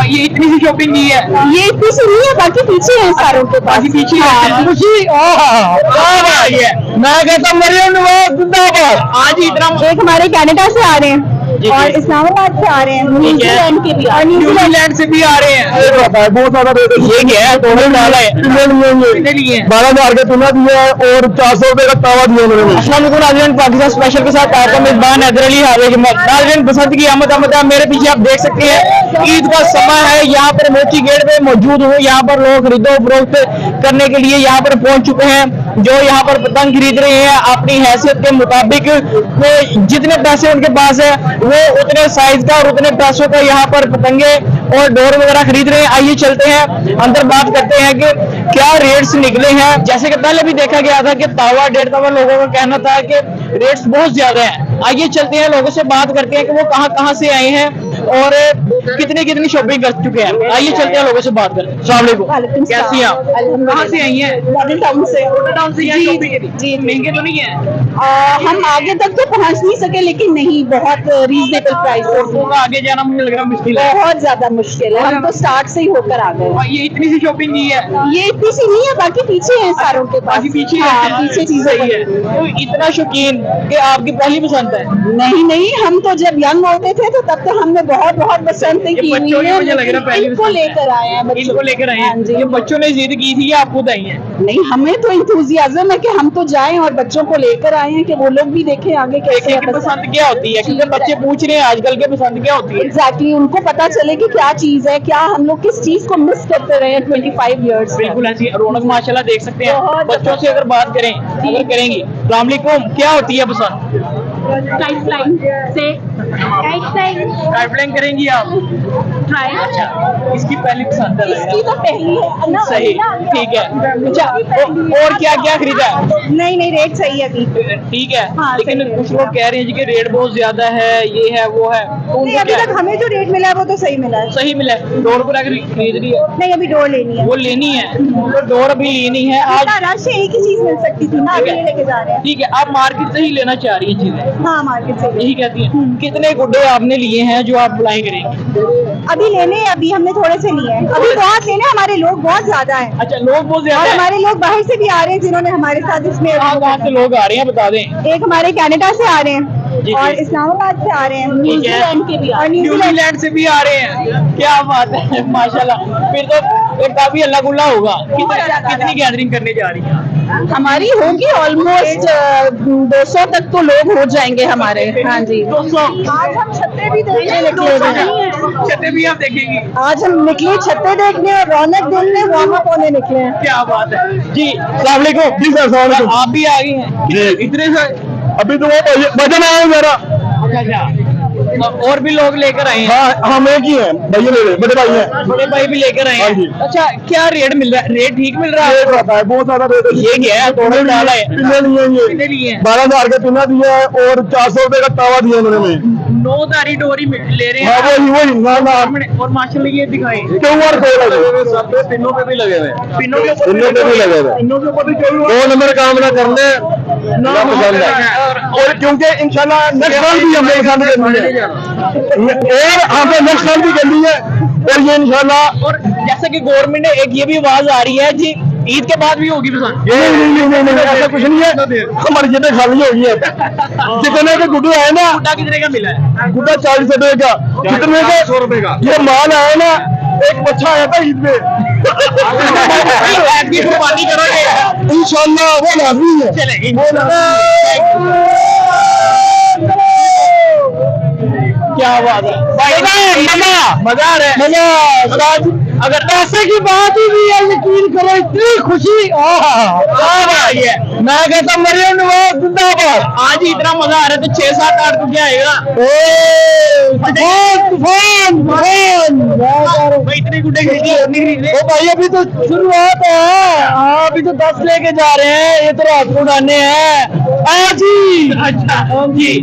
ये इतनी सी शॉपिंग की है, ये इतनी सी नहीं है, बाकी पीछे है सारों के पास। बाकी पीछे हाँ। खुशी मैं कहता मरियम नवाज जिंदाबाद। आज ही इतना एक हमारे कनाडा से आ रहे हैं जी। और इस्लामाबाद से आ रहे हैं, न्यूजीलैंड के भी और न्यूजीलैंड से भी आ रहे हैं। बहुत ज्यादा रेट ये क्या है, दोनों डाला है कितने लिए हैं? 12,000 का चूल्हा दिया है और 400 रुपए का तावा दिया उन्होंने। अस्सलाम वालेकुम नाज़रीन, पाकिस्तान स्पेशल के साथ आपका मेजबान हैदर अली हाजिर खिदमत। नाज़रीन, बसंत की आमद है। मेरे पीछे आप देख सकते हैं ईद का समय है। यहाँ पर मोची गेट पे मौजूद हूँ। यहाँ पर लोग खरीदो फरोख्त करने के लिए यहाँ पर पहुंच चुके हैं। जो यहाँ पर पतंग खरीद रहे हैं अपनी हैसियत के मुताबिक, वो जितने पैसे उनके पास है वो उतने साइज का और उतने पैसों का यहाँ पर पतंगे और डोर वगैरह खरीद रहे हैं। आइए चलते हैं अंदर, बात करते हैं कि क्या रेट्स निकले हैं। जैसे कि पहले भी देखा गया था कि तावा 1.5 तावा लोगों का कहना था कि रेट्स बहुत ज्यादा हैं। आइए चलते हैं, लोगों से बात करते हैं कि वो कहाँ से आए हैं और कितनी शॉपिंग कर चुके हैं। आइए चलते हैं, लोगों से बात करते हैं। अस्सलाम वालेकुम, कैसी हैं आप? कहाँ से आई हैं? मॉडल टाउन से। जी, महंगे तो नहीं है? हम आगे तक तो पहुंच नहीं सके, लेकिन नहीं, बहुत रीजनेबल प्राइस है। आगे जाना मुझे लग रहा मुश्किल है। बहुत ज्यादा मुश्किल है, हम तो स्टार्ट से ही होकर आ गए। ये इतनी सी शॉपिंग की है, ये इतनी सी नहीं है, बाकी पीछे है सारों के पास। बाकी पीछे हाँ, है। पीछे चीजें सही है। तो इतना शौकीन कि आपकी पहली पसंद है? नहीं, हम तो जब यंग होते थे तो तब तो हमने बहुत पसंद की बच्चों हुई की है, मुझे लग रहा है पहली इनको पसंद है। लेकर आए हैं बच्चों। इनको लेकर आए हाँ हैं। जी। ये बच्चों ने जिद की थी या आप खुद आई हैं? नहीं, हमें तो इंथुजियाज्म है कि हम तो जाएं और बच्चों को लेकर आए हैं कि वो लोग भी देखें आगे कैसे देखने की पसंद क्या होती है, क्योंकि बच्चे पूछ रहे हैं आजकल के पसंद क्या होती है। एग्जैक्टली, उनको पता चले कि क्या चीज है, क्या हम लोग किस चीज को मिस करते रहे 25 इयर्स। बिल्कुल ऐसी रौनक माशाल्लाह देख सकते हैं। बहुत बच्चों से अगर बात करें, अगर करेंगी, अस्सलाम वालेकुम, क्या होती है पसंद? पाइपलाइन करेंगी आप? अच्छा, इसकी पहली पसंद है लग रहा इसकी तो पहली है ना। है। सही, ठीक है। अच्छा, और क्या क्या खरीदा है? नहीं, रेट सही है अभी। ठीक है, हाँ, लेकिन सही है। कुछ लोग कह रहे हैं जी कि रेट बहुत ज्यादा है, ये है वो है, तो नहीं, उनका अभी क्या तक है? हमें जो रेट मिला है वो तो सही मिला है। सही मिला है। डोर पर अगर खरीद रही है, नहीं, अभी डोर लेनी है। वो लेनी है तो डोर अभी लेनी है आज। इतना रश है, एक ही चीज मिल सकती थी ना, अभी ये लेके जा रहे हैं। ठीक है, आप मार्केट से ही लेना चाह रही है चीजें, हाँ, मार्केट से यही कहती हैं। कितने गुड्डे आपने लिए हैं जो आप अप्लाई करेंगे? अभी लेने हैं, अभी हमने थोड़े से लिए हैं, अभी बहुत लेने हैं, हमारे लोग बहुत ज्यादा हैं अच्छा, लोग बहुत और ज्यादा हैं। हमारे लोग बाहर से भी आ रहे हैं जिन्होंने हमारे साथ इसमें कहाँ से लोग आ रहे हैं बता दें? एक हमारे कनाडा से आ रहे हैं जी, और जी। इस्लामाबाद से आ रहे हैं, ठीक है। न्यूजीलैंड के भी और न्यूजीलैंड से भी आ रहे हैं, क्या बात है माशाल्लाह। फिर तो एक काफी अल्लाह गुल्ला होगा। कितनी गैदरिंग करने जा रही है? हमारी होगी ऑलमोस्ट 200 तक तो लोग हो जाएंगे हमारे। हाँ जी, 200 आज हम छत्ते भी देखने निकले हुए हैं। छते भी आप देखेंगी? आज हम निकले छत्ते देखने और रौनक देखने, वार्म अप होने निकले हैं। क्या बात है जी। अस्सलाम वालेकुम। जी सर, अस्सलाम वालेकुम। आप भी आ गई हैं? जी। इतने से? अभी तो वो वजन आया मेरा। अच्छा, और भी लोग लेकर आए हैं? हाँ, हम एक ही हैं, भैया मेरे बड़े भाई हैं। बड़े भाई भी लेकर आए हाँ जी। हैं। अच्छा, क्या रेट मिल रहा है? रेट ठीक मिल रहा है? रेट रहता है, बहुत ज्यादा रेट है। ये क्या है, थोड़ा डाला है? पिन्ने लिए हैं ये। कितने लिए हैं? 12,000 का पिन्ना दिया है और 400 रुपए का तावा दिया उन्होंने। 9 तारी डोरी ले रहे हाँ, हैं वही ना और माशाल्लाह ये दिखाएं। QR कोड है, सब पे पिन्नों पे भी लगे हुए हैं। पिनों के ऊपर पिन्नों पे भी लगे हुए हैं। पिनों के ऊपर भी कोई 2 नंबर काम ना करने ना पसंद है। और क्योंकि इंशाल्लाह नेक्स्ट साल भी हमने पसंद करनी है और हमें नेक्स्ट साल भी करनी है और ये इंशाल्लाह। और जैसे कि गवर्नमेंट ने एक ये भी आवाज आ रही है जी, ईद के बाद भी होगी पसंद। नहीं, ऐसा कुछ नहीं है, हमारी जेबें खाली होगी है। जितने के गुड्डू आए ना, गुड्डा कितने का मिला है? गुड्डा 40 रुपए का, कितने का? 100 रुपए का। ये माल आया ना, एक बच्चा आया था ईद में। ऐसी कुर्बानी करोगे इंशाल्लाह वो लाजमी है। चले। क्या बात है भाई, मजा आ रहा है। मजा अगर पैसे की बात ही नहीं है, यकीन करो इतनी खुशी आई है। मैं कहता मरियम नवाज जिंदाबाद। आज ही इतना मजा आ रहा है तो 6-7-8 को क्या आएगा? भाई इतने गुड्डे खरीदी और नहीं खरीदे? ओ भाई, अभी तो शुरुआत है। हाँ, अभी तो 10 लेके जा रहे हैं, ये तो रात को उड़ाने हैं आज ही। अच्छा जी।